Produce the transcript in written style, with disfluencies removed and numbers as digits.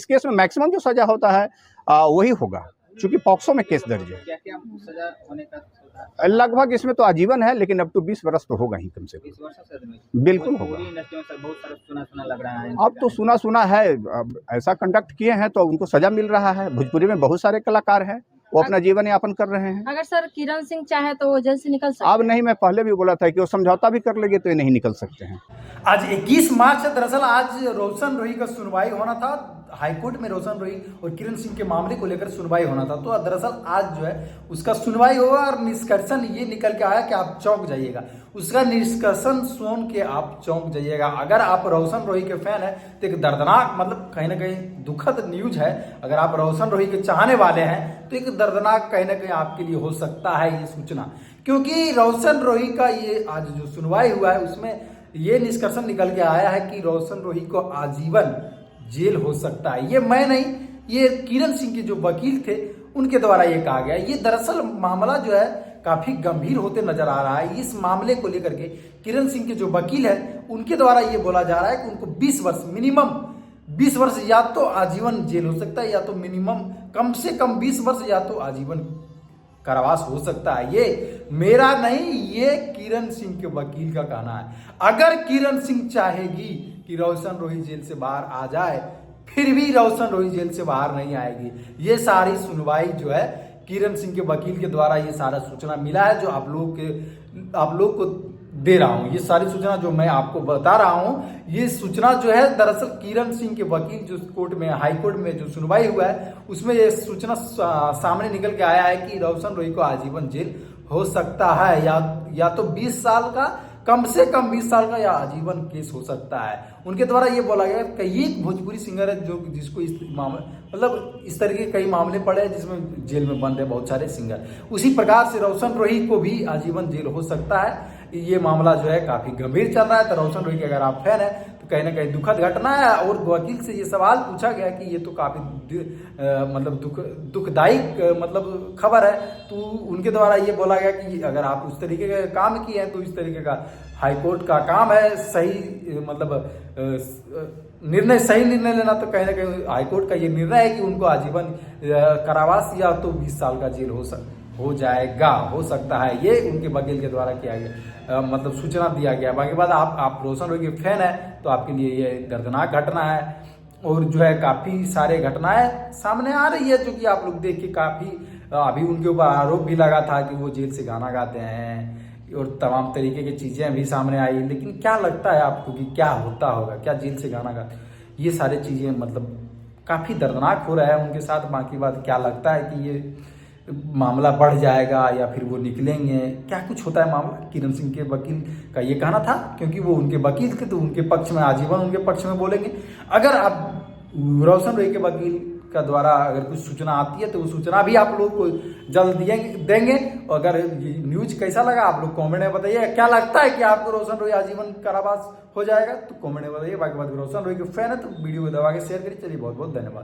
इस केस में मैक्सिमम जो सजा होता है वही होगा, क्योंकि पॉक्सो में केस दर्ज है। क्या सजा होने का लगभग इसमें तो आजीवन है, लेकिन अब तो 20 वर्ष तो होगा ही कम से कम। 20 वर्ष से बिल्कुल होगा। पूरी इंडस्ट्री में सर बहुत सारा सुना लग रहा है। अब तो सुना है, अब ऐसा कंडक्ट किए हैं तो उनको सजा मिल रहा है। भोजपुरी में बहुत सारे कलाकार हैं, वो अपना जीवन यापन कर रहे हैं। अगर सर किरण सिंह चाहे तो वो जेल से निकल सकते अब नहीं, मैं पहले भी बोला था कि वो समझौता भी कर लेंगे तो ये नहीं निकल सकते हैं। आज 21 मार्च है। दरअसल आज रोशन रोही का सुनवाई होना था हाईकोर्ट में। रोशन रोही और किरण सिंह के मामले को लेकर सुनवाई होना था, तो दरअसल आज जो है उसका सुनवाई होगा और निष्कर्षण ये निकल के आया कि आप चौंक जाइएगा। उसका निष्कर्षण सुन के आप चौंक जाइएगा। अगर आप रोशन रोही के फैन है तो एक दर्दनाक, मतलब कहीं ना कहीं दुखद न्यूज है। अगर आप रोशन रोही के चाहने वाले हैं तो एक दर्दनाक कहीं ना कहीं आपके लिए हो सकता है ये सूचना, क्योंकि रोशन रोही का ये आज जो सुनवाई हुआ है उसमें ये निष्कर्षण निकल के आया है कि रोशन रोही को आजीवन जेल हो सकता है। ये मैं नहीं, ये किरण सिंह के जो वकील थे उनके द्वारा ये कहा गया। ये दरअसल मामला जो है काफी गंभीर होते नजर आ रहा है। इस मामले को लेकर के किरण सिंह के जो वकील है उनके द्वारा ये बोला जा रहा है कि उनको 20 वर्ष मिनिमम 20 वर्ष या तो आजीवन जेल हो सकता है, या तो मिनिमम कम से कम 20 वर्ष या तो आजीवन कारावास हो सकता है। ये मेरा नहीं, ये किरण सिंह के वकील का कहना है। अगर किरण सिंह चाहेगी कि रोशन रोही जेल से बाहर आ जाए, फिर भी रोशन रोही जेल से बाहर नहीं आएगी। ये सारी सुनवाई जो है किरण सिंह के वकील के द्वारा ये सारा सूचना मिला है, जो आप लोग को दे रहा हूं। ये सारी सूचना जो मैं आपको बता रहा हूं, ये सूचना जो है दरअसल किरण सिंह के वकील जो कोर्ट में, हाई कोर्ट में जो सुनवाई हुआ है उसमें ये सूचना सामने निकल के आया है कि रोशन रोही को आजीवन जेल हो सकता है, या तो 20 साल का, कम से कम 20 साल का, या आजीवन केस हो सकता है। उनके द्वारा ये बोला गया कई भोजपुरी सिंगर है जो जिसको इस मामले, मतलब इस तरह के कई मामले पड़े हैं जिसमें जेल में बंद है बहुत सारे सिंगर। उसी प्रकार से रोशन रोही को भी आजीवन जेल हो सकता है। ये मामला जो है काफी गंभीर चल रहा है। तो रोशन रोही के अगर आप फैन है तो कहीं ना कहीं दुखद घटना है। और वकील से ये सवाल पूछा गया कि ये तो काफी मतलब दुखदायी मतलब खबर है, तो उनके द्वारा ये बोला गया कि अगर आप उस तरीके का काम किए हैं तो इस तरीके का हाईकोर्ट का काम है, सही मतलब सही निर्णय लेना। तो कहीं ना कहीं हाईकोर्ट का ये निर्णय है कि उनको आजीवन कारावास या तो 20 साल का जेल हो जाएगा, हो सकता है। ये उनके वकील के द्वारा किया गया, मतलब सूचना दिया गया। बाकी बात आप रोशन रोही के फैन है तो आपके लिए ये दर्दनाक घटना है। और जो है काफी सारे घटनाएं सामने आ रही है जो कि आप लोग देख के काफी, अभी उनके ऊपर आरोप भी लगा था कि वो जेल से गाना गाते हैं और तमाम तरीके की चीजें भी सामने आई। लेकिन क्या लगता है आपको कि क्या होता होगा, क्या जेल से गाना गाते, ये सारी चीजें मतलब काफी दर्दनाक हो रहा है उनके साथ। बाकी बात क्या लगता है कि ये मामला बढ़ जाएगा या फिर वो निकलेंगे, क्या कुछ होता है मामला। किरण सिंह के वकील का ये कहना था, क्योंकि वो उनके वकील थे तो उनके पक्ष में आजीवन उनके पक्ष में बोलेंगे। अगर आप रोशन रोही के वकील का द्वारा अगर कुछ सूचना आती है तो वो सूचना भी आप लोग को जल्द देंगे। और अगर न्यूज कैसा लगा आप लोग कमेंट में बताइए। क्या लगता है कि आपको रोशन रोही आजीवन कारावास हो जाएगा, तो कमेंट में बताइए। बाकी बात रोशन रोही के फैन है तो वीडियो को दबा के शेयर करिए। चलिए बहुत बहुत धन्यवाद।